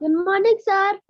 Good morning, sir.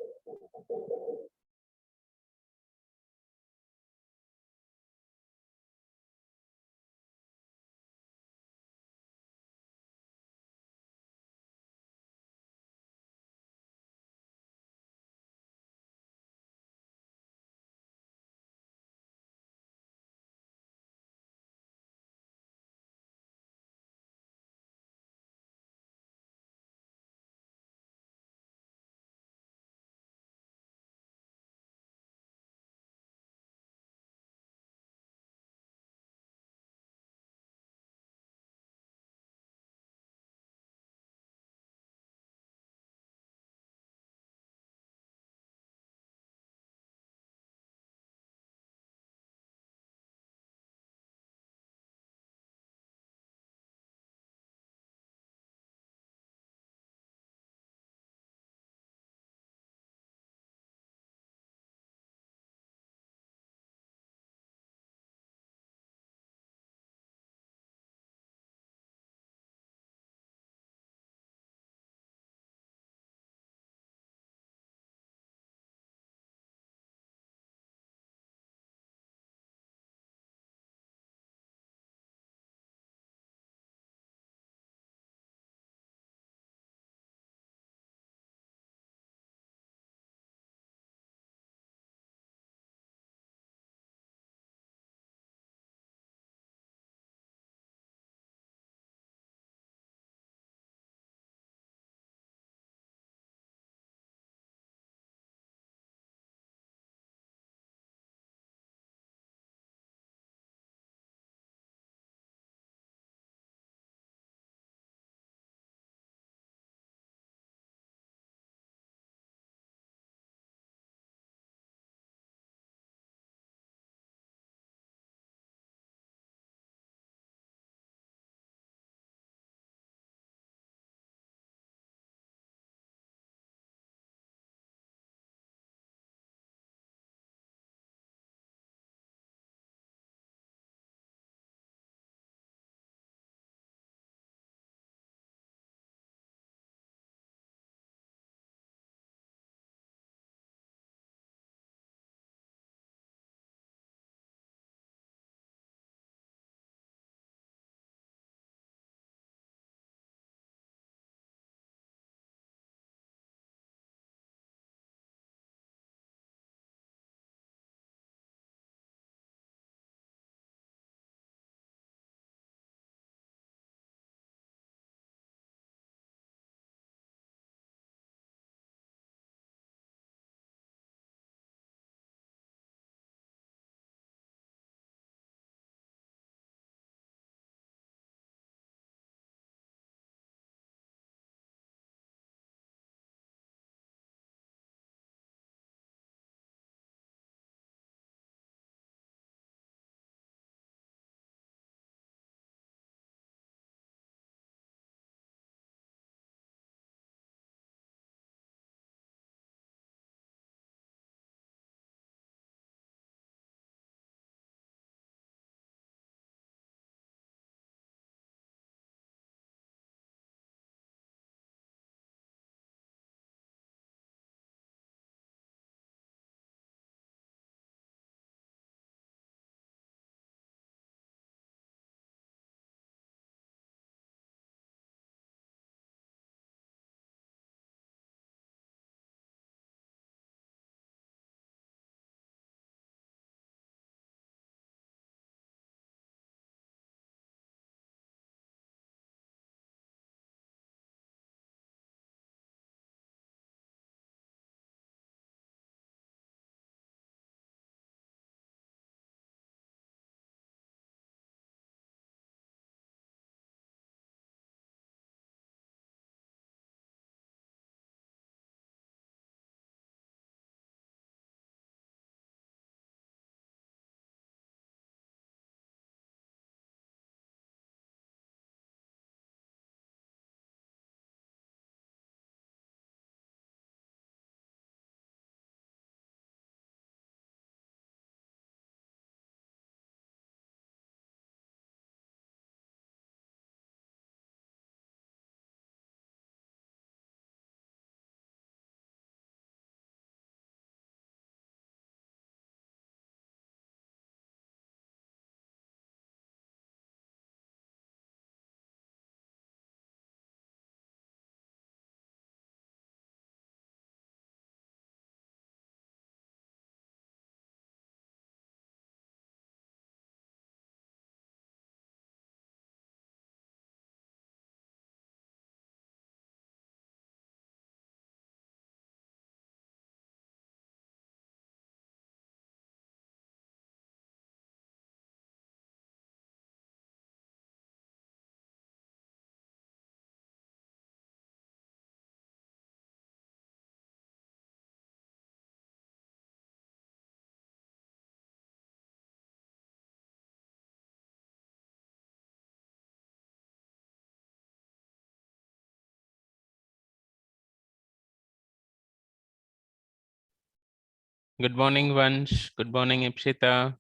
Good morning, Vansh. Good morning, Ipshita.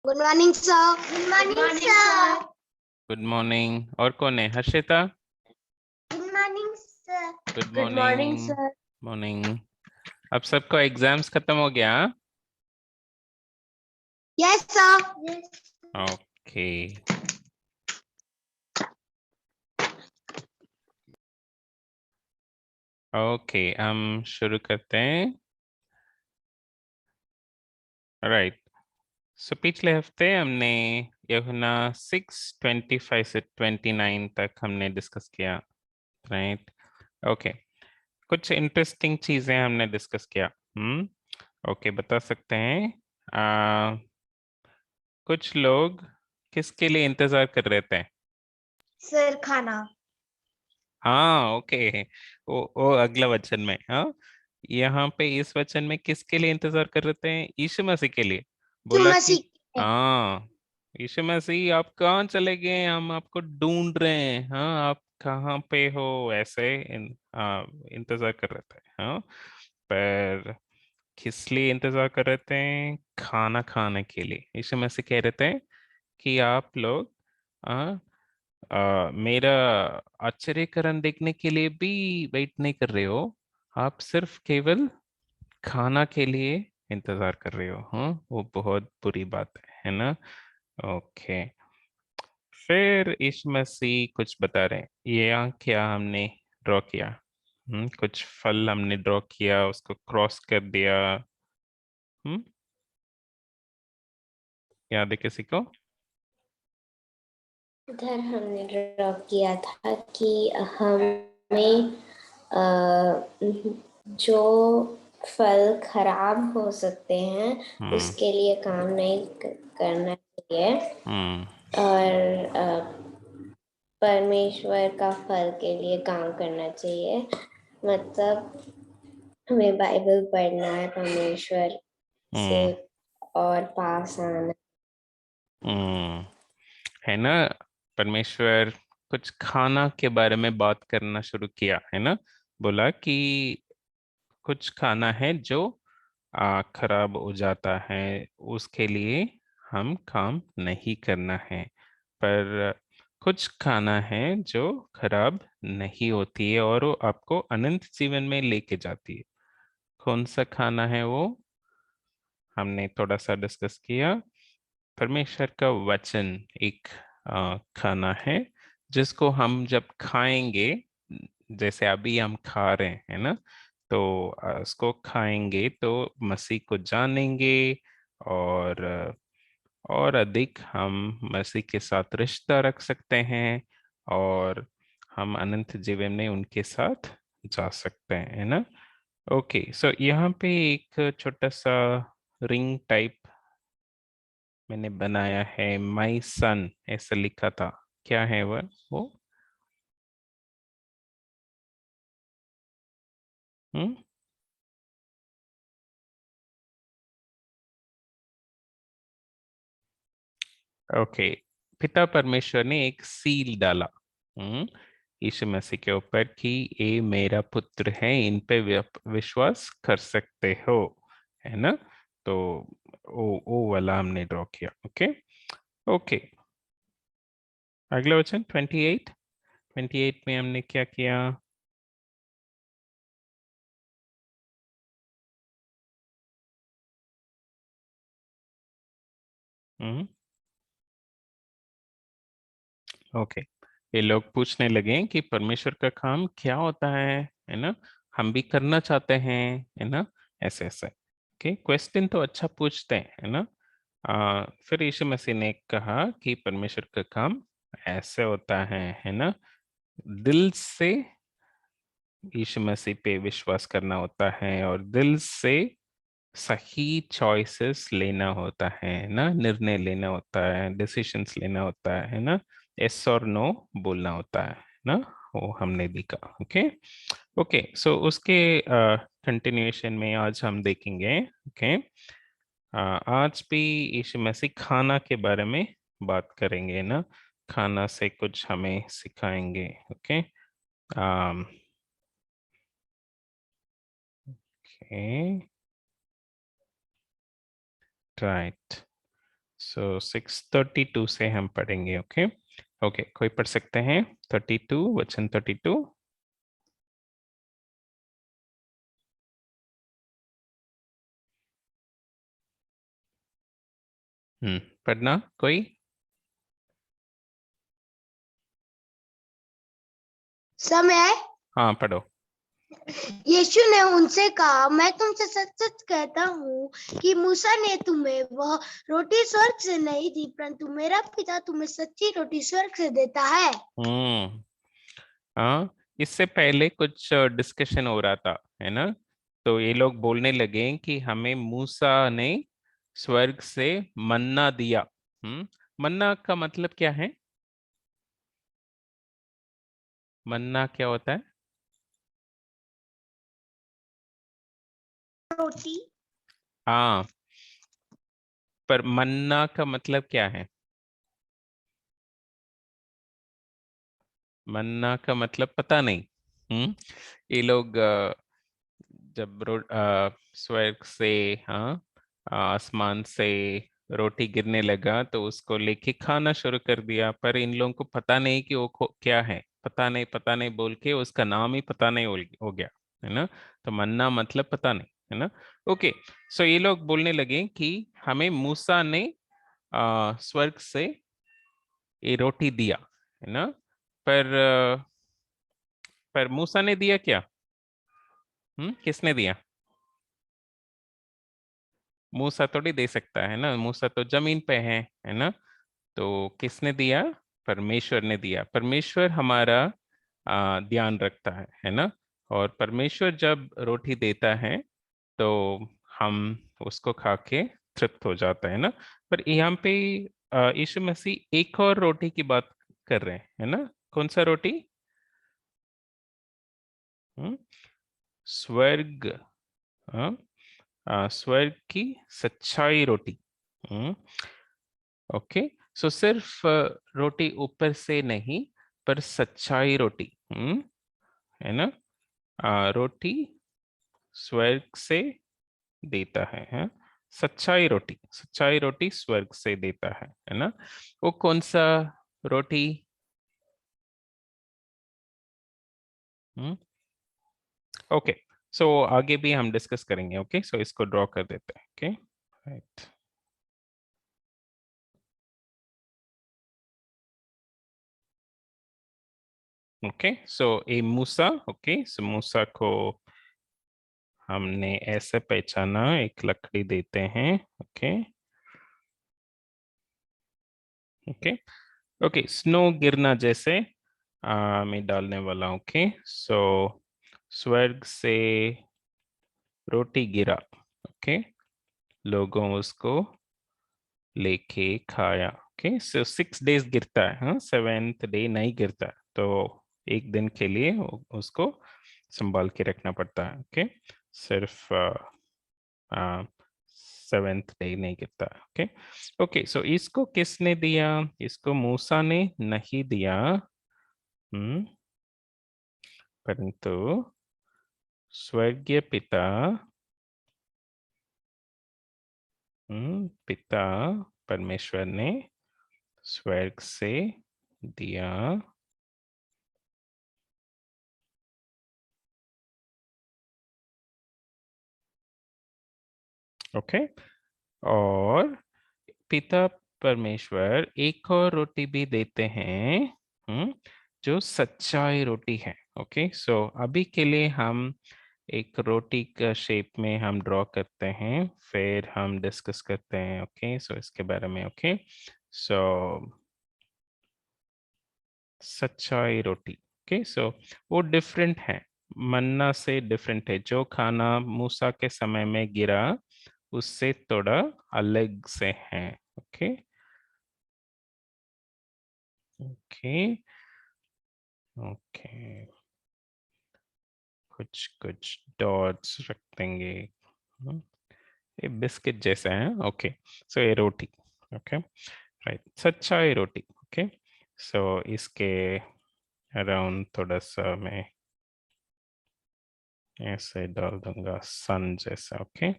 Good morning, sir. Good morning, sir. Good morning. और कौन है? Harshita. Good morning, sir. Good Good morning, morning. sir. Morning. अब सबको exams खत्म हो गया? Yes, sir. Yes. Okay. Okay, हम शुरू करते हैं. Right. So पिछले हफ्ते हमने यूहन्ना 6:25 से 29 तक हमने डिस्कस किया. Right. Okay. कुछ इंटरेस्टिंग चीजें हमने डिस्कस किया. ओके, बता सकते हैं. कुछ लोग किसके लिए इंतजार कर रहे थे? सर खाना. हाँ, ओके. वो अगला वचन में. हाँ, यहाँ पे इस वचन में किसके लिए इंतजार कर रहे थे? यीशु मसीह के लिए. बोला कि हाँ, यीशु मसीह आप कहाँ चले गए, हम आपको ढूंढ रहे हैं. हाँ, आप कहाँ पे हो, ऐसे इंतजार कर रहे थे. हाँ, पर किस लिए इंतजार कर रहे थे? खाना खाने के लिए. यीशु मसीह कह रहे थे कि आप लोग मेरा आश्चर्यकरण देखने के लिए भी वेट नहीं कर रहे हो, आप सिर्फ केवल खाना के लिए इंतजार कर रहे हो. हाँ, वो बहुत बुरी बात है ना. ओके, फिर यीशु मसीह कुछ बता रहे हैं. ये क्या हमने ड्रॉ किया? कुछ फल हमने ड्रॉ किया, उसको क्रॉस कर दिया. हम्म याद है किसी को? इधर हमने ड्रॉ किया था कि हमें जो फल खराब हो सकते हैं उसके लिए काम नहीं करना चाहिए और परमेश्वर का फल के लिए काम करना चाहिए. मतलब हमें बाइबल पढ़ना है, परमेश्वर से और पास आना है ना. परमेश्वर कुछ खाना के बारे में बात करना शुरू किया है ना. बोला कि कुछ खाना है जो खराब हो जाता है, उसके लिए हम काम नहीं करना है. पर कुछ खाना है जो खराब नहीं होती है और वो आपको अनंत जीवन में लेके जाती है. कौन सा खाना है वो? हमने थोड़ा सा डिस्कस किया. परमेश्वर का वचन एक खाना है जिसको हम जब खाएंगे, जैसे अभी हम खा रहे हैं, है ना, तो उसको खाएंगे तो मसीह को जानेंगे और और अधिक हम मसीह के साथ रिश्ता रख सकते हैं और हम अनंत जीवन में उनके साथ जा सकते हैं, है ना. ओके, सो यहाँ पे एक छोटा सा रिंग टाइप मैंने बनाया है. माई सन ऐसा लिखा था. क्या है वो? हम्म ओके, पिता परमेश्वर ने एक सील डाला यीशु मसीह के ऊपर कि ये मेरा पुत्र है, इन पे विश्वास कर सकते हो, है ना. तो वो वाला हमने ड्रॉ किया. ओके. ओके, अगला वचन 28 में हमने क्या किया? ओके, ये लोग पूछने लगे कि परमेश्वर का काम क्या होता है ना, हम भी करना चाहते हैं, है ना, ऐसे ऐसे. ओके, क्वेश्चन तो अच्छा पूछते हैं, है ना. फिर यीशु मसीह ने कहा कि परमेश्वर का काम ऐसे होता है ना. दिल से यीशु मसीह पे विश्वास करना होता है और दिल से सही चॉइसेस लेना होता है ना, निर्णय लेना होता है, डिसीजंस लेना होता है ना, यस और नो बोलना होता है ना. वो हमने देखा. ओके. ओके, सो उसके कंटिन्यूएशन में आज हम देखेंगे. ओके, आज भी यीशु मसीह खाना के बारे में बात करेंगे ना, खाना से कुछ हमें सिखाएंगे. ओके. Okay, right. सो 632 से हम पढ़ेंगे। ओके ओके, कोई पढ़ सकते हैं 32, वचन 32? पढ़ना कोई? समय हाँ पढ़ो। यीशु ने उनसे कहा, मैं तुमसे सच सच कहता हूँ कि मूसा ने तुम्हें वह रोटी स्वर्ग से नहीं दी, परंतु मेरा पिता तुम्हें सच्ची रोटी स्वर्ग से देता है। हाँ, इससे पहले कुछ डिस्कशन हो रहा था, है ना? तो ये लोग बोलने लगे कि हमें मूसा ने स्वर्ग से मन्ना दिया। मन्ना का मतलब क्या है? मन्ना क्या होता है? रोटी। हाँ, पर मन्ना का मतलब क्या है? मन्ना का मतलब पता नहीं। ये लोग जब स्वर्ग से, हाँ, आसमान से रोटी गिरने लगा तो उसको लेके खाना शुरू कर दिया, पर इन लोगों को पता नहीं कि वो क्या है। पता नहीं बोल के उसका नाम ही पता नहीं हो गया, है ना? तो मन्ना मतलब पता नहीं, है ना? ओके, सो ये लोग बोलने लगे कि हमें मूसा ने स्वर्ग से ये रोटी दिया, है ना? पर पर मूसा ने दिया क्या? किसने दिया? मूसा थोड़ी दे सकता है ना, मूसा तो जमीन पे है ना? तो किसने दिया? परमेश्वर ने दिया। परमेश्वर हमारा ध्यान रखता है ना? और परमेश्वर जब रोटी देता है तो हम उसको खा के तृप्त हो जाता है ना? पर यहाँ पे यीशु मसीह एक और रोटी की बात कर रहे हैं, है ना? कौन सा रोटी? हम्म स्वर्ग, हाँ, स्वर्ग की सच्चाई रोटी। ओके, सो सिर्फ रोटी ऊपर से नहीं, पर सच्चाई रोटी, है ना? रोटी स्वर्ग से देता है? सच्चाई रोटी स्वर्ग से देता है ना? वो कौन सा रोटी? ओके, सो आगे भी हम डिस्कस करेंगे। ओके, सो इसको ड्रॉ कर देते हैं। Okay, right. ओके, सो ए मूसा, ओके, सो मूसा को हमने ऐसे पहचाना, एक लकड़ी देते हैं। ओके ओके ओके, स्नो गिरना जैसे मैं डालने वाला हूँ। ओके, सो स्वर्ग से रोटी गिरा। ओके, लोगों उसको लेके खाया। ओके, सो 6 days गिरता है, हाँ, 7th day नहीं गिरता है, तो एक दिन के लिए उसको संभाल के रखना पड़ता है। ओके, सिर्फ 7th day नहीं गिरता। ओके ओके, सो इसको किसने दिया? इसको मूसा ने नहीं दिया, हम्म परंतु स्वर्गीय पिता, पिता परमेश्वर ने स्वर्ग से दिया। ओके, और पिता परमेश्वर एक और रोटी भी देते हैं, जो सच्चाई रोटी है। ओके, सो अभी के लिए हम एक रोटी का शेप में हम ड्रॉ करते हैं, फिर हम डिस्कस करते हैं। ओके, सो इसके बारे में। ओके, सो सच्चाई रोटी। ओके, सो वो डिफरेंट है, मन्ना से डिफरेंट है। जो खाना मूसा के समय में गिरा उससे थोड़ा अलग से है। ओके ओके ओके, कुछ कुछ डॉट्स रख देंगे। ये बिस्किट जैसा है। ओके, सो ये रोटी। ओके, राइट, सच्चाई रोटी। ओके, सो इसके अराउंड थोड़ा सा मैं ऐसे डाल दूंगा, सन जैसा। ओके,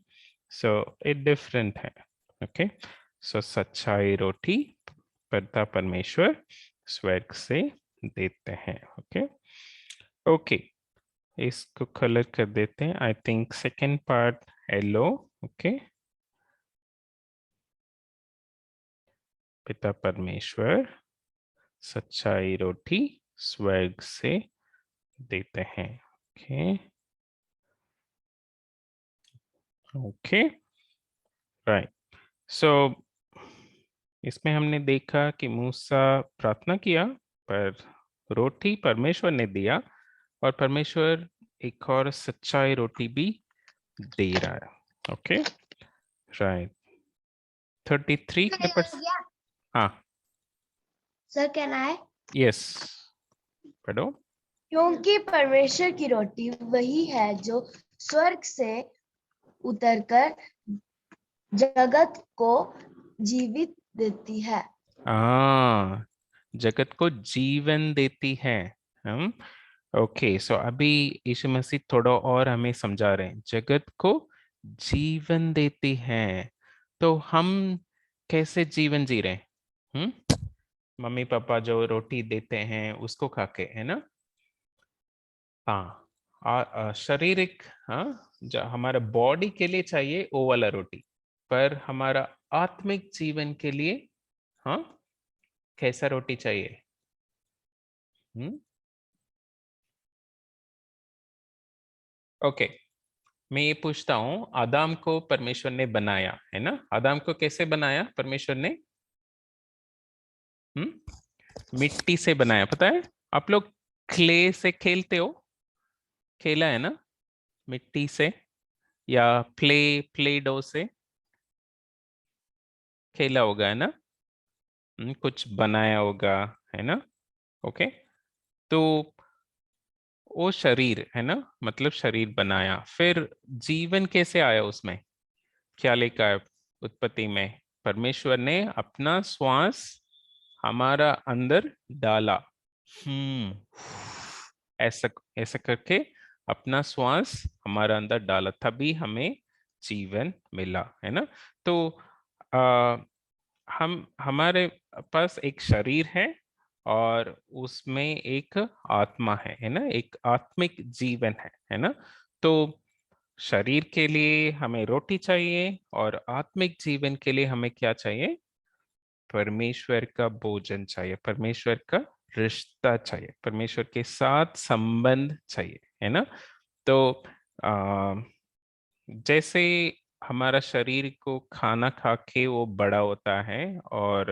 सो ये डिफरेंट है। ओके, सो सच्चाई रोटी पिता परमेश्वर स्वर्ग से देते हैं। ओके ओके, इसको कलर कर देते हैं। I think second part yellow. Okay, पिता परमेश्वर सच्चाई रोटी स्वर्ग से देते हैं। Okay okay right. सो इसमें हमने देखा कि मूसा प्रार्थना किया, पर रोटी परमेश्वर ने दिया, और परमेश्वर एक और सच्चाई रोटी भी दे रहा है। Okay right. 33 के पास। हाँ सर कैन आई? यस, पढ़ो। क्योंकि परमेश्वर की रोटी वही है जो स्वर्ग से उतरकर जगत को जीवित देती है। जगत को जीवन देती है। हम ओके, सो अभी यीशु मसीह थोड़ा और हमें समझा रहे हैं, जगत को जीवन देती है। तो हम कैसे जीवन जी रहे हैं? मम्मी पापा जो रोटी देते हैं उसको खा के, है ना? हाँ, शारीरिक, हाँ, जो हमारा बॉडी के लिए चाहिए वो वाला रोटी, पर हमारा आत्मिक जीवन के लिए, हाँ, कैसा रोटी चाहिए? ओके, मैं ये पूछता हूँ, आदम को परमेश्वर ने बनाया, है ना? आदम को कैसे बनाया परमेश्वर ने? मिट्टी से बनाया, पता है? आप लोग क्ले से खेलते हो, खेला है ना? मिट्टी से या प्ले डो से खेला होगा, है ना? कुछ बनाया होगा, है ना? ओके, तो वो शरीर है ना, मतलब शरीर बनाया, फिर जीवन कैसे आया उसमें? क्या लेकर आया उत्पत्ति में? परमेश्वर ने अपना श्वास हमारा अंदर डाला। ऐसा ऐसा करके अपना श्वास हमारा अंदर डाला, तभी हमें जीवन मिला, है ना? तो आ, हम हमारे पास एक शरीर है और उसमें एक आत्मा है ना? एक आत्मिक जीवन है ना? तो शरीर के लिए हमें रोटी चाहिए और आत्मिक जीवन के लिए हमें क्या चाहिए? परमेश्वर का भोजन चाहिए, परमेश्वर का रिश्ता चाहिए, परमेश्वर के साथ संबंध चाहिए, है ना? तो आ, जैसे हमारा शरीर को खाना खा के वो बड़ा होता है और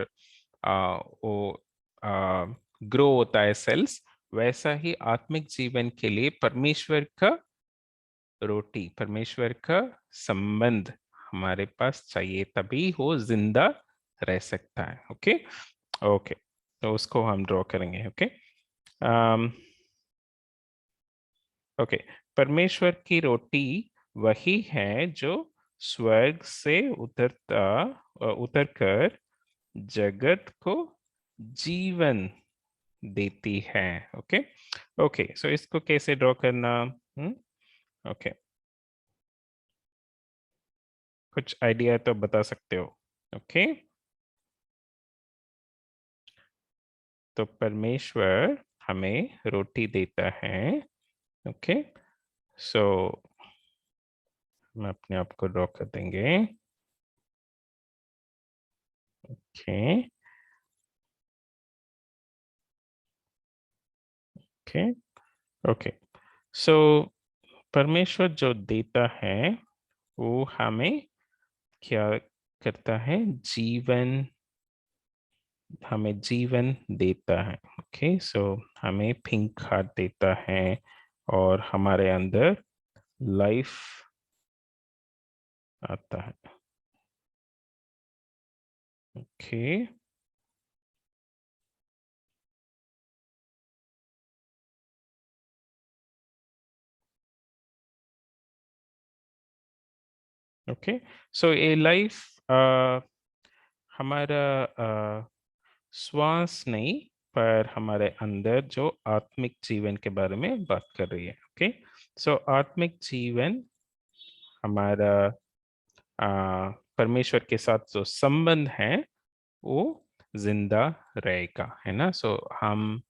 वो ग्रो होता है सेल्स, वैसा ही आत्मिक जीवन के लिए परमेश्वर का रोटी, परमेश्वर का संबंध हमारे पास चाहिए, तभी वो जिंदा रह सकता है। ओके ओके, तो उसको हम ड्रॉ करेंगे। ओके ओके, परमेश्वर की रोटी वही है जो स्वर्ग से उतरकर जगत को जीवन देती है। ओके ओके, सो इसको कैसे ड्रॉ करना? ओके, कुछ आइडिया तो बता सकते हो? ओके, तो परमेश्वर हमें रोटी देता है। ओके, सो हम अपने आप को ड्रॉ कर देंगे। ओके ओके ओके, सो परमेश्वर जो देता है वो हमें क्या करता है? जीवन, हमें जीवन देता है। ओके, सो हमें पिंक हार्ट देता है और हमारे अंदर लाइफ आता है। ओके ओके, सो ये लाइफ हमारा श्वास नहीं, पर हमारे अंदर जो आत्मिक जीवन के बारे में बात कर रही है। ओके, सो आत्मिक जीवन हमारा परमेश्वर के साथ जो संबंध है वो जिंदा रहेगा, है ना। सो हम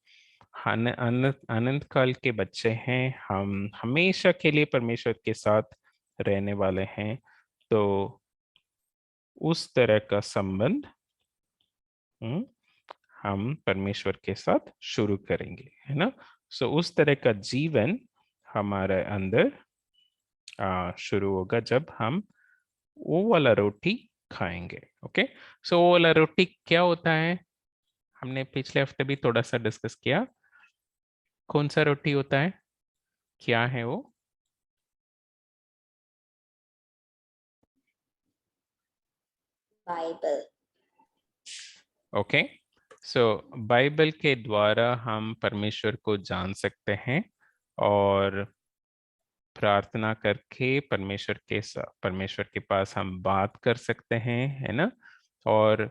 अनंत काल के बच्चे हैं, हम हमेशा के लिए परमेश्वर के साथ रहने वाले हैं। तो उस तरह का संबंध हम परमेश्वर के साथ शुरू करेंगे, है ना। सो उस तरह का जीवन हमारे अंदर शुरू होगा जब हम वो वाला रोटी खाएंगे। ओके, सो वो वाला रोटी क्या होता है, हमने पिछले हफ्ते भी थोड़ा सा डिस्कस किया। कौन सा रोटी होता है, क्या है वो? बाइबल। ओके, सो बाइबल के द्वारा हम परमेश्वर को जान सकते हैं और प्रार्थना करके परमेश्वर के पास हम बात कर सकते हैं, है ना। और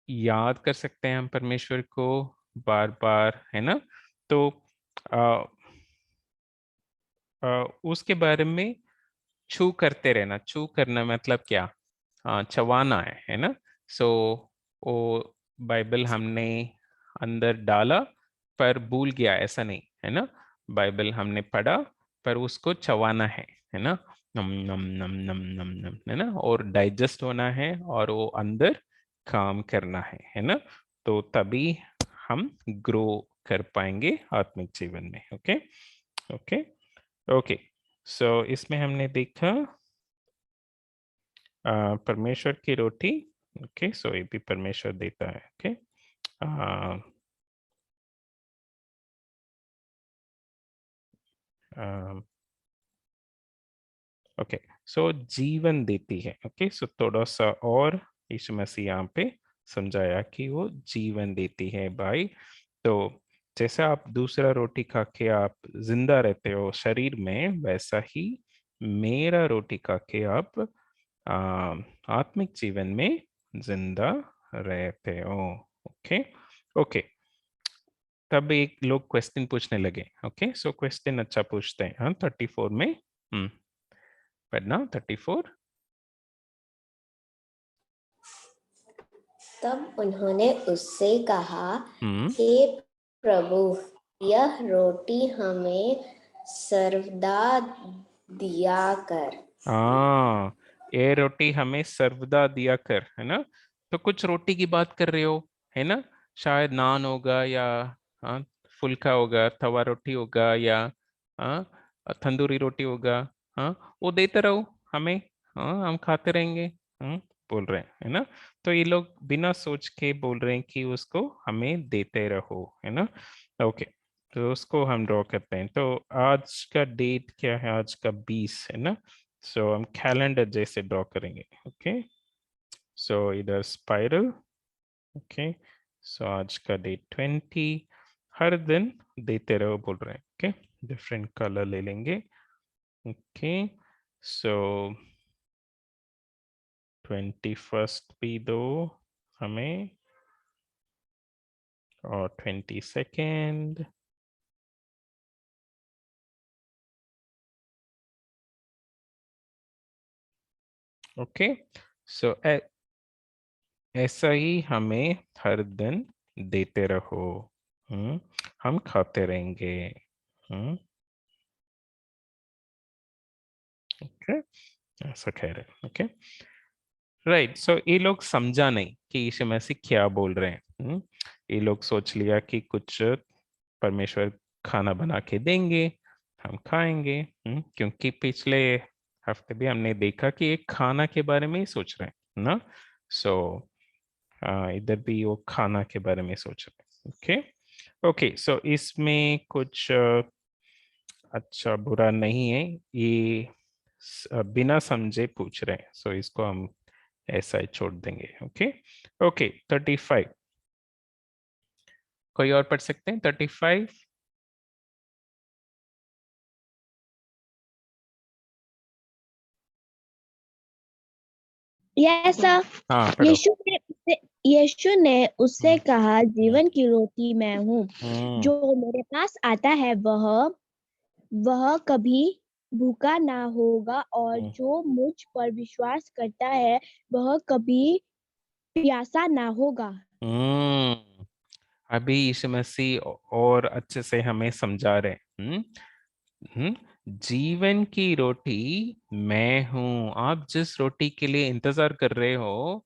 याद कर सकते हैं हम परमेश्वर को बार बार, है ना। तो आ, उसके बारे में छू करते रहना, छू करना मतलब क्या, चबाना है ना। सो वो बाइबल हमने अंदर डाला पर भूल गया, ऐसा नहीं, है ना। बाइबल हमने पढ़ा पर उसको चबाना है ना। नम नम नम नम नम नम, है ना। और डाइजेस्ट होना है और वो अंदर काम करना है ना। तो तभी हम ग्रो कर पाएंगे आत्मिक जीवन में। ओके ओके ओके, सो इसमें हमने देखा परमेश्वर की रोटी। ओके, सो ये भी परमेश्वर देता है। ओके, ओके, सो जीवन देती है। ओके, सो थोड़ा सा और यीशु मसीह यहाँ पे समझाया कि वो जीवन देती है भाई। तो जैसे आप दूसरा रोटी खा के आप जिंदा रहते हो शरीर में, वैसा ही मेरा रोटी खा के आप आत्मिक जीवन में जिंदा रहते हो। ओके ओके, तब एक लोग क्वेश्चन पूछने लगे। ओके, सो क्वेश्चन अच्छा पूछते हैं। हाँ, 34 में पढ़ना 34। तब उन्होंने उससे कहा, हम्म हे प्रभु, यह रोटी हमें सर्वदा दिया कर। हाँ, ये रोटी हमें सर्वदा दिया कर, है ना। तो कुछ रोटी की बात कर रहे हो, है ना। शायद नान होगा या हाँ फुल्का होगा, तवा रोटी होगा या हाँ तंदूरी रोटी होगा। हाँ, वो देते रहो हमें, हाँ हम खाते रहेंगे, बोल रहे हैं, है ना। तो ये लोग बिना सोच के बोल रहे हैं कि उसको हमें देते रहो, है ना। ओके, तो उसको हम ड्रॉ करते हैं। तो आज का डेट क्या है, आज का 20 है ना। सो हम कैलेंडर जैसे ड्रॉ करेंगे। ओके, सो इधर स्पाइरल। ओके, सो आज का डेट 20, हर दिन देते रहो बोल रहे हैं। ओके, डिफरेंट कलर ले लेंगे। ओके, सो 21 भी दो हमें और 22। ओके, सो ऐसा ही हमें हर दिन देते रहो, हम खाते रहेंगे। ओके, ऐसा कह रहे। Okay, right. सो ये लोग समझा नहीं कि यीशु मसीह क्या बोल रहे हैं। ये लोग सोच लिया कि कुछ परमेश्वर खाना बना के देंगे, हम खाएंगे। क्योंकि पिछले हफ्ते भी हमने देखा कि एक खाना के बारे में ही सोच रहे हैं ना। सो इधर भी वो खाना के बारे में सोच रहे हैं। ओके ओके, सो इसमें कुछ अच्छा बुरा नहीं है, ये बिना समझे पूछ रहे हैं। सो इसको हम ऐसा ही छोड़ देंगे। ओके ओके, 35 कोई और पढ़ सकते हैं 35। Yes sir. हाँ पढ़ो। यीशु ने उससे हम्म, कहा, जीवन की रोटी मैं हूँ। हम्म, जो मेरे पास आता है वह कभी भूखा ना होगा और जो मुझ पर विश्वास करता है वह कभी प्यासा ना होगा। अभी यीशु मसीह और अच्छे से हमें समझा रहे। जीवन की रोटी मैं हूं। आप जिस रोटी के लिए इंतजार कर रहे हो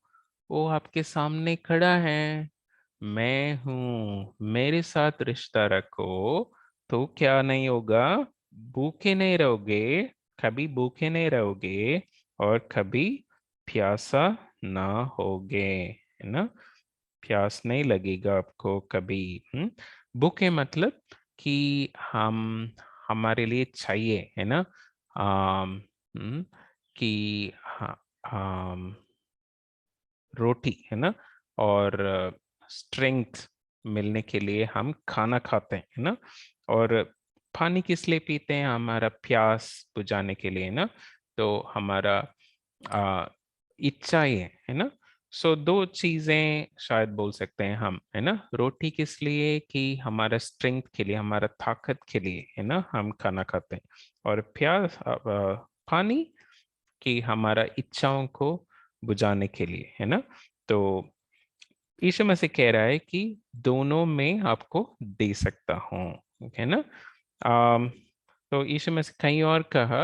वो आपके सामने खड़ा है। मैं हूं, मेरे साथ रिश्ता रखो तो क्या नहीं होगा, भूखे नहीं रहोगे, कभी भूखे नहीं रहोगे और कभी प्यासा ना होगे, है ना। प्यास नहीं लगेगा आपको कभी। भूखे मतलब कि हम, हमारे लिए चाहिए, है ना। आम, कि रोटी, है ना, और स्ट्रेंथ मिलने के लिए हम खाना खाते हैं, है ना। और पानी किस लिए पीते हैं, हमारा प्यास बुझाने के लिए, है ना। तो हमारा इच्छा ही है ना। सो दो चीजें शायद बोल सकते हैं हम, है ना। रोटी किस लिए कि हमारा स्ट्रेंथ के लिए, हमारा ताकत के लिए, है ना, हम खाना खाते हैं। और प्यास पानी कि हमारा इच्छाओं को बुझाने के लिए, है ना। तो यीशु मसीह कह रहा है कि दोनों में आपको दे सकता हूँ, है ना। आम, तो यीशु मसीह कहीं और कहा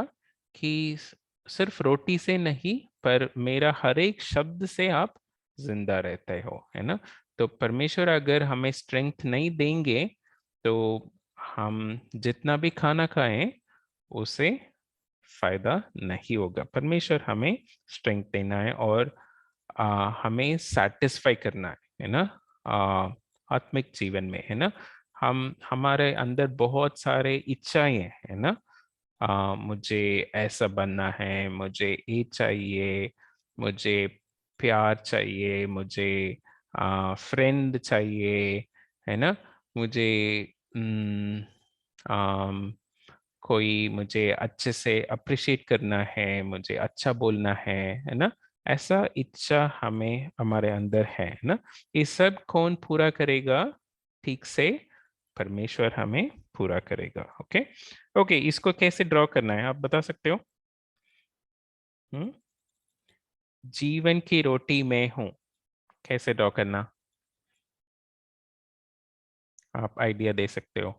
कि सिर्फ रोटी से नहीं पर मेरा हर एक शब्द से आप जिंदा रहते हो, है ना। तो परमेश्वर अगर हमें स्ट्रेंथ नहीं देंगे तो हम जितना भी खाना खाएं उसे फायदा नहीं होगा। परमेश्वर हमें स्ट्रेंथ देना है और हमें सेटिस्फाई करना है ना। आत्मिक जीवन में, है ना। हम, हमारे अंदर बहुत सारे इच्छाएं हैं, है ना। मुझे ऐसा बनना है, मुझे ये चाहिए, मुझे प्यार चाहिए, मुझे फ्रेंड चाहिए, है ना। मुझे हम्म, आम, कोई मुझे अच्छे से अप्रिशिएट करना है, मुझे अच्छा बोलना है ना। ऐसा इच्छा हमें हमारे अंदर है ना। ये सब कौन पूरा करेगा ठीक से, परमेश्वर हमें पूरा करेगा। ओके। ओके, इसको कैसे ड्रॉ करना है आप बता सकते हो। हम्म जीवन की रोटी मैं हूं, कैसे ड्रॉ करना, आप आइडिया दे सकते हो।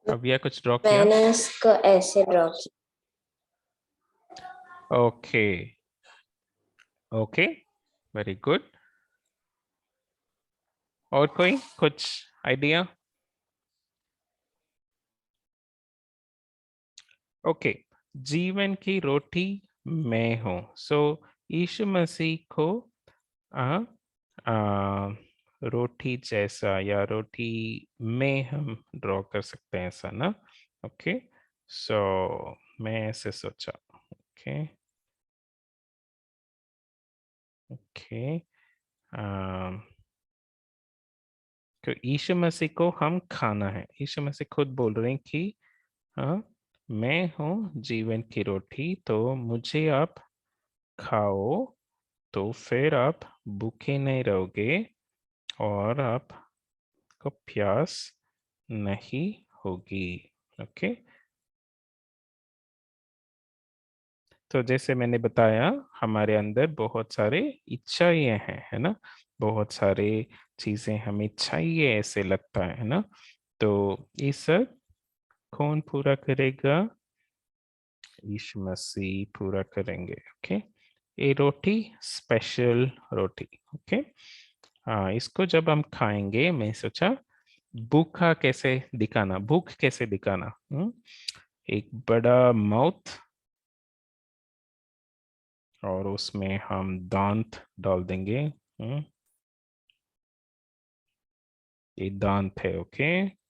अब यह कुछ ड्रॉ किया। मैंने इसको ऐसे ड्रॉ किया। Okay, okay, very good. और कोई कुछ आइडिया। ओके, जीवन की रोटी मैं हूं। सो यीशु मसीह को आ, आ, रोटी जैसा या रोटी में हम ड्रॉ कर सकते हैं, ऐसा ना। ओके, सो मैं ऐसे सोचा। ओके, ओके, तो यीशु मसीह को हम खाना है। यीशु मसीह खुद बोल रहे हैं कि हाँ, मैं हूँ जीवन की रोटी, तो मुझे आप खाओ तो फिर आप भूखे नहीं रहोगे और आपको प्यास नहीं होगी। ओके। तो जैसे मैंने बताया हमारे अंदर बहुत सारे इच्छाएं हैं, है ना। बहुत सारे चीजें हमें चाहिए ऐसे लगता है ना। तो ये सब कौन पूरा करेगा, यीशु मसीह पूरा करेंगे। ओके, ये रोटी स्पेशल रोटी। ओके, हाँ, इसको जब हम खाएंगे, मैं सोचा भूखा कैसे दिखाना, भूख कैसे दिखाना। एक बड़ा माउथ और उसमें हम दांत डाल देंगे। ये दांत है। ओके,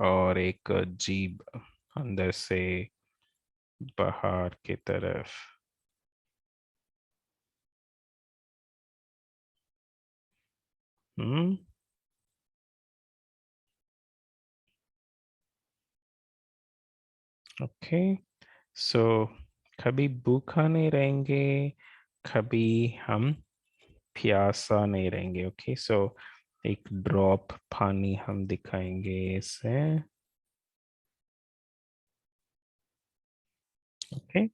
और एक जीभ अंदर से बाहर की तरफ। हम्म ओके, सो कभी भूखा नहीं रहेंगे, कभी हम प्यासा नहीं रहेंगे। ओके, सो एक ड्रॉप पानी हम दिखाएंगे इसे। ओके,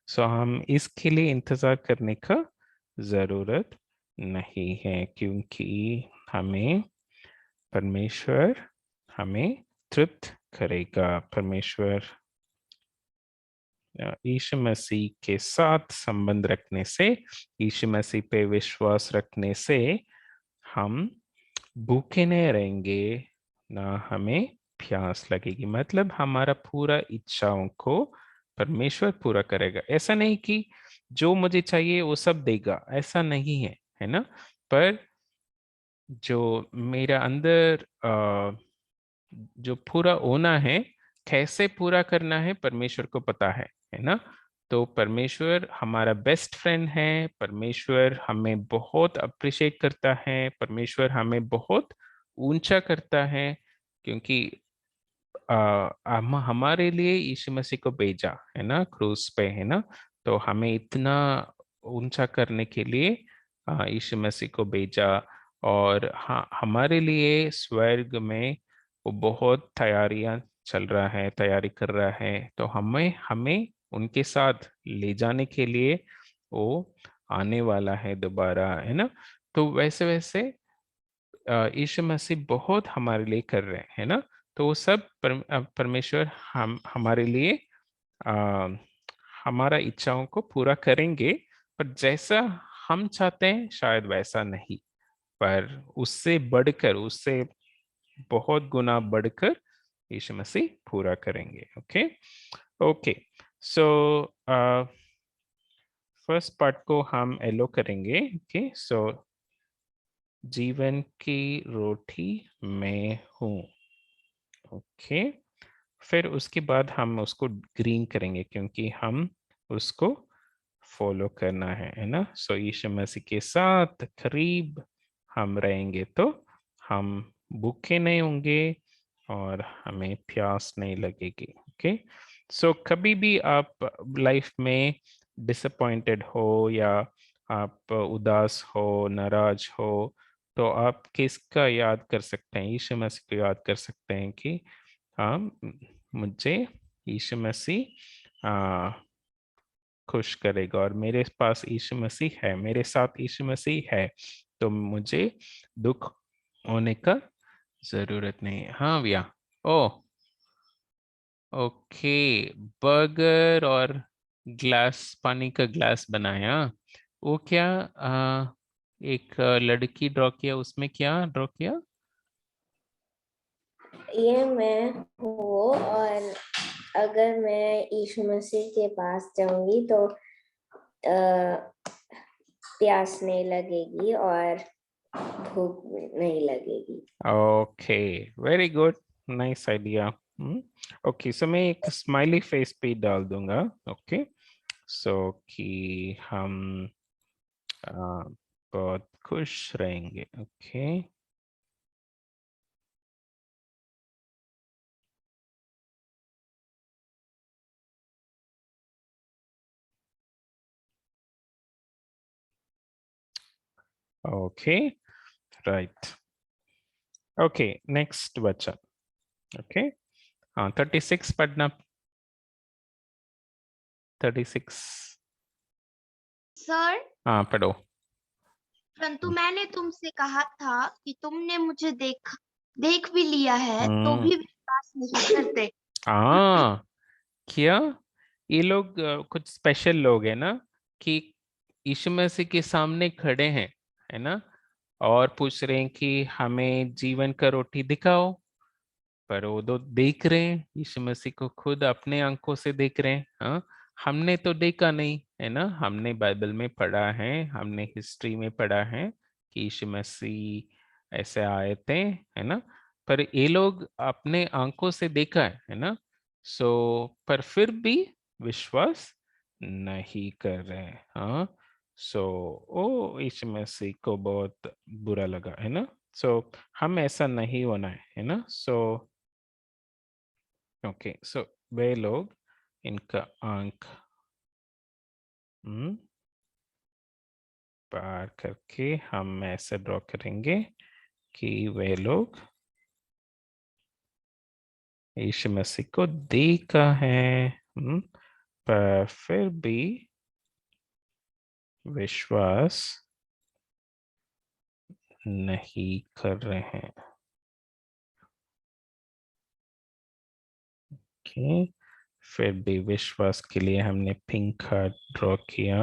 सो हम इसके लिए इंतजार करने का जरूरत नहीं है, क्योंकि हमें परमेश्वर हमें तृप्त करेगा। परमेश्वर यीशु मसीह के साथ संबंध रखने से, यीशु मसीह पे विश्वास रखने से हम भूखे नहीं रहेंगे, ना हमें प्यास लगेगी। मतलब हमारा पूरा इच्छाओं को परमेश्वर पूरा करेगा। ऐसा नहीं कि जो मुझे चाहिए वो सब देगा, ऐसा नहीं है, है ना। पर जो मेरा अंदर जो पूरा होना है, कैसे पूरा करना है, परमेश्वर को पता है ना। तो परमेश्वर हमारा बेस्ट फ्रेंड है, परमेश्वर हमें बहुत अप्रिशिएट करता है, परमेश्वर हमें बहुत ऊंचा करता है, क्योंकि हमारे लिए यीशु मसीह को भेजा है ना क्रूस पे, है ना। तो हमें इतना ऊंचा करने के लिए यीशु मसीह को भेजा। और हाँ, हमारे लिए स्वर्ग में वो बहुत तैयारियां चल रहा है, तैयारी कर रहा है। तो हमें हमें उनके साथ ले जाने के लिए वो आने वाला है दोबारा, है ना। तो वैसे वैसे यीशु मसीह बहुत हमारे लिए कर रहे हैं ना। तो वो सब परमेश्वर हम हमारे लिए आ, हमारा इच्छाओं को पूरा करेंगे, पर जैसा हम चाहते हैं शायद वैसा नहीं, पर उससे बढ़कर, उससे बहुत गुना बढ़कर यीशु मसीह पूरा करेंगे। Okay okay, so first part को हम एलो करेंगे। ओके, सो जीवन की रोटी मैं हूँ। ओके, फिर उसके बाद हम उसको ग्रीन करेंगे, क्योंकि हम उसको फॉलो करना है ना। सो यीशु मसीह के साथ करीब हम रहेंगे तो हम भूखे नहीं होंगे और हमें प्यास नहीं लगेगी। ओके, सो कभी भी आप लाइफ में डिसअपॉइंटेड हो, या आप उदास हो, नाराज हो, तो आप किसका याद कर सकते हैं? यीशु मसीह को याद कर सकते हैं कि हाँ, मुझे यीशु मसीह खुश करेगा, और मेरे पास यीशु मसीह है, मेरे साथ यीशु मसीह है, तो मुझे दुख होने का जरूरत नहीं है। हाँ भैया। ओ ओके, बर्गर और ग्लास, पानी का ग्लास बनाया। वो क्या एक लड़की ड्रॉ किया, उसमें क्या ड्रॉ किया? ये मैं हूँ, और अगर मैं यीशु मसीह के पास जाऊंगी तो प्यास नहीं लगेगी और भूख नहीं लगेगी। Okay, very good, nice idea. Okay, so मैं एक स्माइली फेस पे डाल दूंगा। ओके, सो कि हम बहुत खुश रहेंगे। Okay, okay, right. Okay, next बच्चा। ओके, हाँ 36 पढ़ना। 36। सर, हाँ पढ़ो। परंतु मैंने तुमसे कहा था कि तुमने मुझे देख भी लिया है तो भी विश्वास नहीं करते। हाँ, क्या ये लोग कुछ स्पेशल लोग हैं ना, कि यीशु मसीह के सामने खड़े हैं, है ना, और पूछ रहे हैं कि हमें जीवन का रोटी दिखाओ। पर वो तो देख रहे हैं यीशु मसीह को, खुद अपने आंखों से देख रहे हैं। हाँ, हमने तो देखा नहीं, है ना। हमने बाइबल में पढ़ा है, हमने हिस्ट्री में पढ़ा है कि यीशु मसीह ऐसे आए थे, है ना। पर ये लोग अपने आंखों से देखा है ना। सो पर फिर भी विश्वास नहीं कर रहे हैं। हाँ, सो ओ यीशु मसीह को बहुत बुरा लगा, है ना। सो हम ऐसा नहीं होना है ना। सो ओके, सो वे लोग इनका आंख पार करके हम ऐसे ड्रॉ करेंगे कि वे लोग यीशु मसीह को देखा है, पर फिर भी विश्वास नहीं कर रहे हैं। ओके, फिर भी विश्वास के लिए हमने पिंक हार्ट ड्रॉ किया।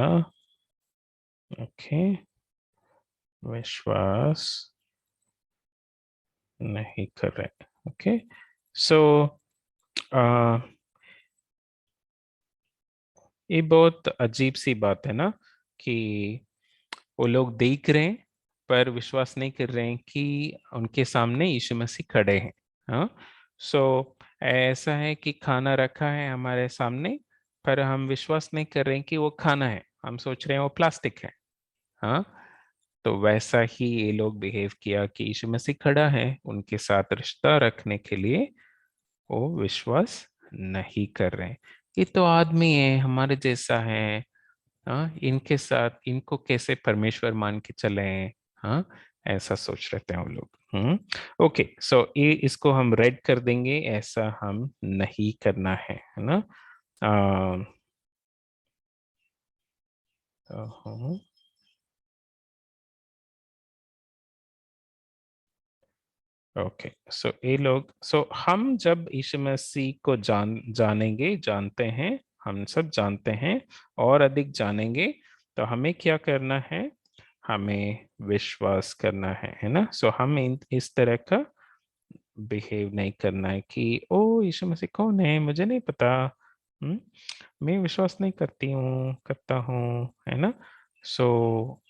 ओके, विश्वास नहीं कर रहे। ओके, सो ये बहुत अजीब सी बात है ना कि वो लोग देख रहे हैं पर विश्वास नहीं कर रहे हैं कि उनके सामने यीशु मसीह खड़े हैं। हाँ, सो ऐसा है कि खाना रखा है हमारे सामने पर हम विश्वास नहीं कर रहे हैं कि वो खाना है, हम सोच रहे हैं वो प्लास्टिक है। हाँ, तो वैसा ही ये लोग बिहेव किया कि यीशु मसीह खड़ा है, उनके साथ रिश्ता रखने के लिए वो विश्वास नहीं कर रहे हैं। ये तो आदमी है, हमारे जैसा है। हाँ, इनके साथ इनको कैसे परमेश्वर मान के चले हैं। हाँ, ऐसा सोच रहे हैं वो लोग। ओके, सो ये इसको हम रेड कर देंगे, ऐसा हम नहीं करना है ना। ओके, सो ये लोग, सो हम जब यीशु मसीह को जानेंगे, जानते हैं, हम सब जानते हैं और अधिक जानेंगे, तो हमें क्या करना है, हमें विश्वास करना है ना। सो हम इस तरह का बिहेव नहीं करना है कि ओ यीशु मसीह कौन है मुझे नहीं पता, मैं विश्वास नहीं करता हूँ, है ना। सो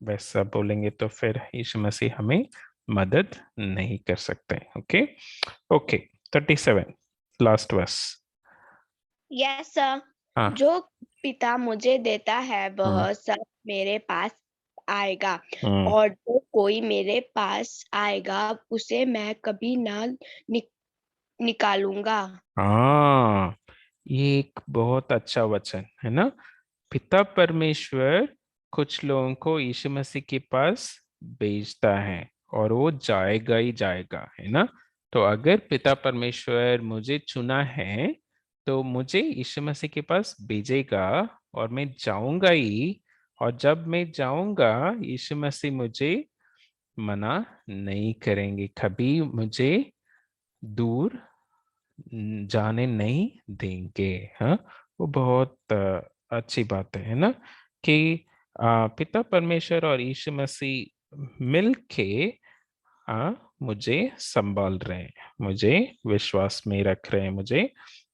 वैसा बोलेंगे तो फिर यीशु मसीह हमें मदद नहीं कर सकते। Okay, okay, 37 last verse. Yes sir. हाँ, जो पिता मुझे देता है हम्म, वह सब मेरे पास आएगा, हम्म, और जो कोई मेरे पास आएगा उसे मैं कभी ना निकालूंगा। हाँ, ये एक बहुत अच्छा वचन है ना। पिता परमेश्वर कुछ लोगों को यीशु मसीह के पास भेजता है और वो जाएगा ही जाएगा, है ना। तो अगर पिता परमेश्वर मुझे चुना है तो मुझे यीशु मसीह के पास भेजेगा और मैं जाऊंगा ही। और जब मैं जाऊंगा यीशु मसीह मुझे मना नहीं करेंगे, कभी मुझे दूर जाने नहीं देंगे। हाँ, वो बहुत अच्छी बात है ना कि पिता परमेश्वर और यीशु मसीह मिल के मुझे संभाल रहे हैं, मुझे विश्वास में रख रहे हैं, मुझे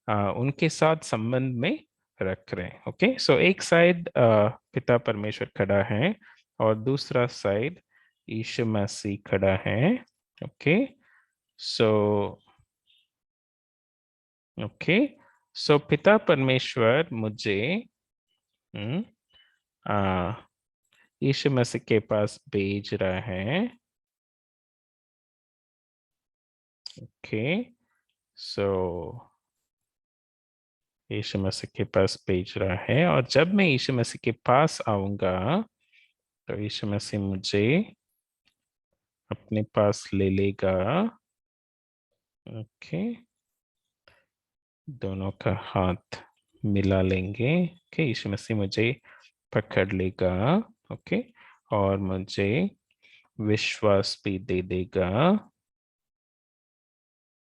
उनके साथ संबंध में रख रहे हैं। ओके, सो एक साइड पिता परमेश्वर खड़ा है और दूसरा साइड यीशु मसीह खड़ा है। ओके, सो ओके, सो पिता परमेश्वर मुझे यीशु मसीह के पास भेज रहा है। ओके, सो यीशु मसीह के पास भेज रहा है और जब मैं यीशु मसीह के पास आऊंगा तो यीशु मसीह मुझे अपने पास ले लेगा। ओके, दोनों का हाथ मिला लेंगे कि यीशु मसीह मुझे पकड़ लेगा। ओके, और मुझे विश्वास भी दे देगा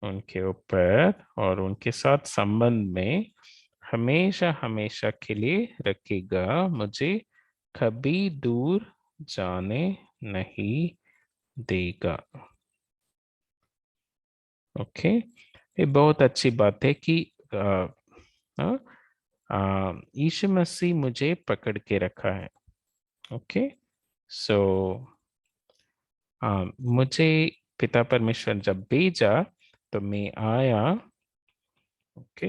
उनके ऊपर और उनके साथ संबंध में हमेशा हमेशा के लिए रखेगा, मुझे कभी दूर जाने नहीं देगा। ओके, ये बहुत अच्छी बात है कि यीशु मसीह मुझे पकड़ के रखा है। ओके, सो मुझे पिता परमेश्वर जब भेजा तो मैं आया। ओके,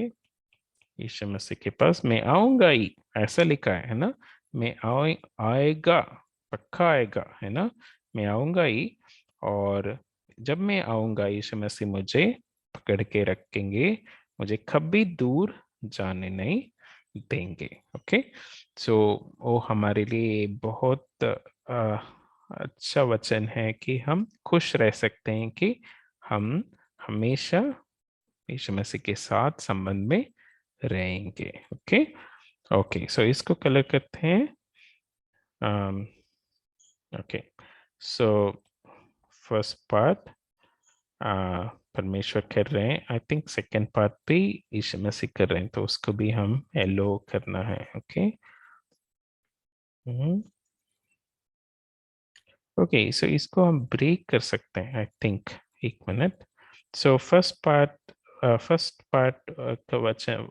यीशु मसीह के पास मैं आऊंगा ही, ऐसा लिखा है ना। मैं आएगा, पक्का आएगा, है ना। मैं आऊंगा ही और जब मैं आऊंगा यीशु मसीह मुझे पकड़ के रखेंगे, मुझे कभी दूर जाने नहीं देंगे। ओके, सो वो हमारे लिए बहुत अच्छा वचन है कि हम खुश रह सकते हैं कि हम हमेशा यीशु मसीह के साथ संबंध में रहेंगे। ओके ओके, सो इसको कलर करते हैं। ओके, सो फर्स्ट पार्ट परमेश्वर कर रहे हैं, आई थिंक सेकेंड पार्ट भी यीशु मसीह कर रहे हैं, तो उसको भी हम एलो करना है। ओके ओके, सो इसको हम ब्रेक कर सकते हैं आई थिंक, एक मिनट। सो फर्स्ट पार्ट का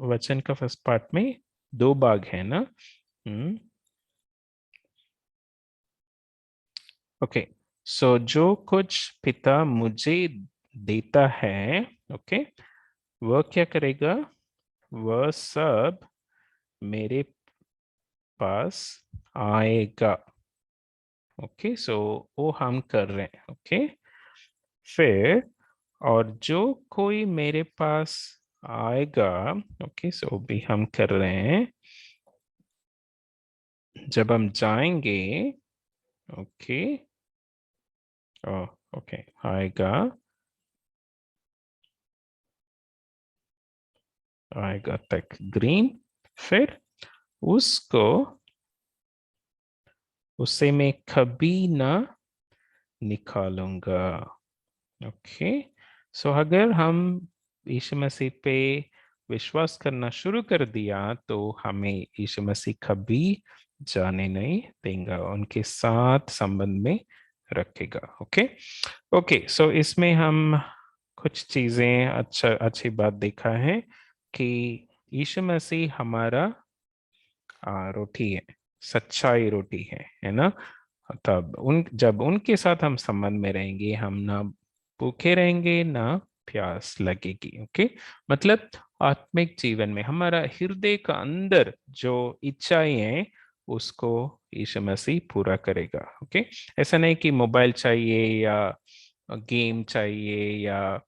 वचन का फर्स्ट पार्ट में 2 भाग है ना। ओके, सो जो कुछ पिता मुझे देता है, ओके, वह क्या करेगा, वह सब मेरे पास आएगा। ओके, सो वो हम कर रहे हैं। ओके, फिर और जो कोई मेरे पास आएगा, ओके, सो भी हम कर रहे हैं। जब हम जाएंगे, ओके, ओके, आएगा आएगा तक ग्रीन, फिर उसको उसे मैं कभी ना निकालूंगा। ओके, सो अगर हम यीशु मसीह पे विश्वास करना शुरू कर दिया तो हमें यीशु मसीह कभी जाने नहीं देगा, उनके साथ संबंध में रखेगा। ओके ओके, सो इसमें हम कुछ चीजें अच्छी बात देखा है कि यीशु मसीह हमारा रोटी है, सच्चाई रोटी है ना। तब जब उनके साथ हम संबंध में रहेंगे, हम ना भूखे रहेंगे ना प्यास लगेगी। ओके, मतलब आत्मिक जीवन में हमारा हृदय का अंदर जो इच्छाएं हैं उसको यीशु मसीह पूरा करेगा। ओके, ऐसा नहीं कि मोबाइल चाहिए या गेम चाहिए या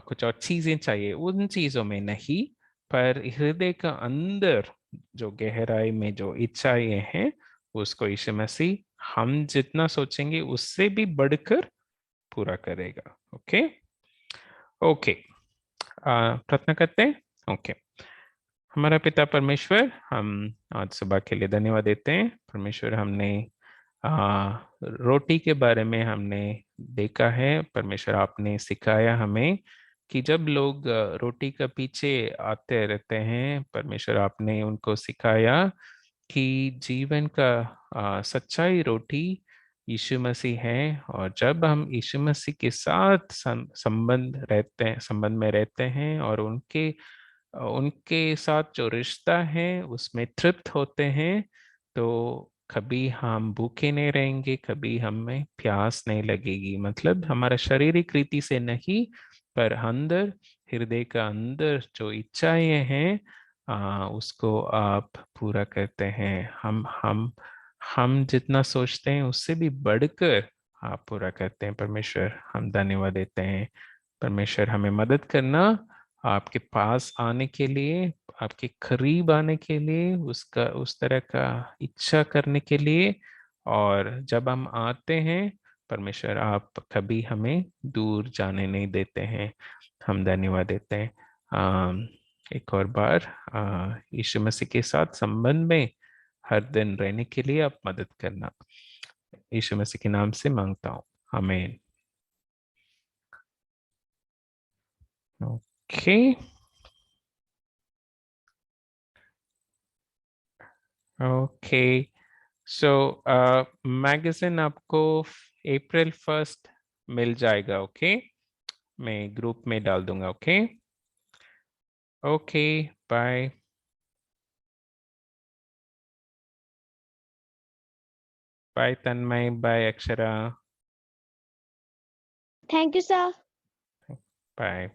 कुछ और चीजें चाहिए, उन चीजों में नहीं, पर हृदय का अंदर जो गहराई में जो इच्छाएं हैं उसको यीशु मसीह हम जितना सोचेंगे उससे भी बढ़कर पूरा करेगा। ओके ओके, प्रार्थना करते हैं। ओके, हमारा पिता परमेश्वर, हम आज सुबह के लिए धन्यवाद देते हैं। परमेश्वर, हमने रोटी के बारे में हमने देखा है। परमेश्वर, आपने सिखाया हमें कि जब लोग रोटी का पीछे आते रहते हैं, परमेश्वर आपने उनको सिखाया कि जीवन का सच्चाई रोटी यीशु मसीह है। और जब हम यीशु मसीह के साथ संबंध में रहते हैं और उनके साथ जो रिश्ता है उसमें तृप्त होते हैं, तो कभी हम भूखे नहीं रहेंगे, कभी हमें प्यास नहीं लगेगी। मतलब हमारा शारीरिक रीति से नहीं, पर अंदर हृदय का अंदर जो इच्छाएं हैं उसको आप पूरा करते हैं। हम जितना सोचते हैं उससे भी बढ़कर आप पूरा करते हैं। परमेश्वर, हम धन्यवाद देते हैं। परमेश्वर, हमें मदद करना आपके पास आने के लिए, आपके करीब आने के लिए, उसका उस तरह का इच्छा करने के लिए। और जब हम आते हैं परमेश्वर, आप कभी हमें दूर जाने नहीं देते हैं। हम धन्यवाद देते हैं। एक और बार यीशु मसीह के साथ संबंध में हर दिन रहने के लिए आप मदद करना, यीशु मसीह के नाम से मांगता हूँ, आमीन। ओके ओके, सो मैगजीन आपको अप्रैल 1 मिल जाएगा। ओके, मैं ग्रुप में डाल दूंगा। Okay okay, bye bye Tanmay, bye Akshara, Thank you, sir. Bye.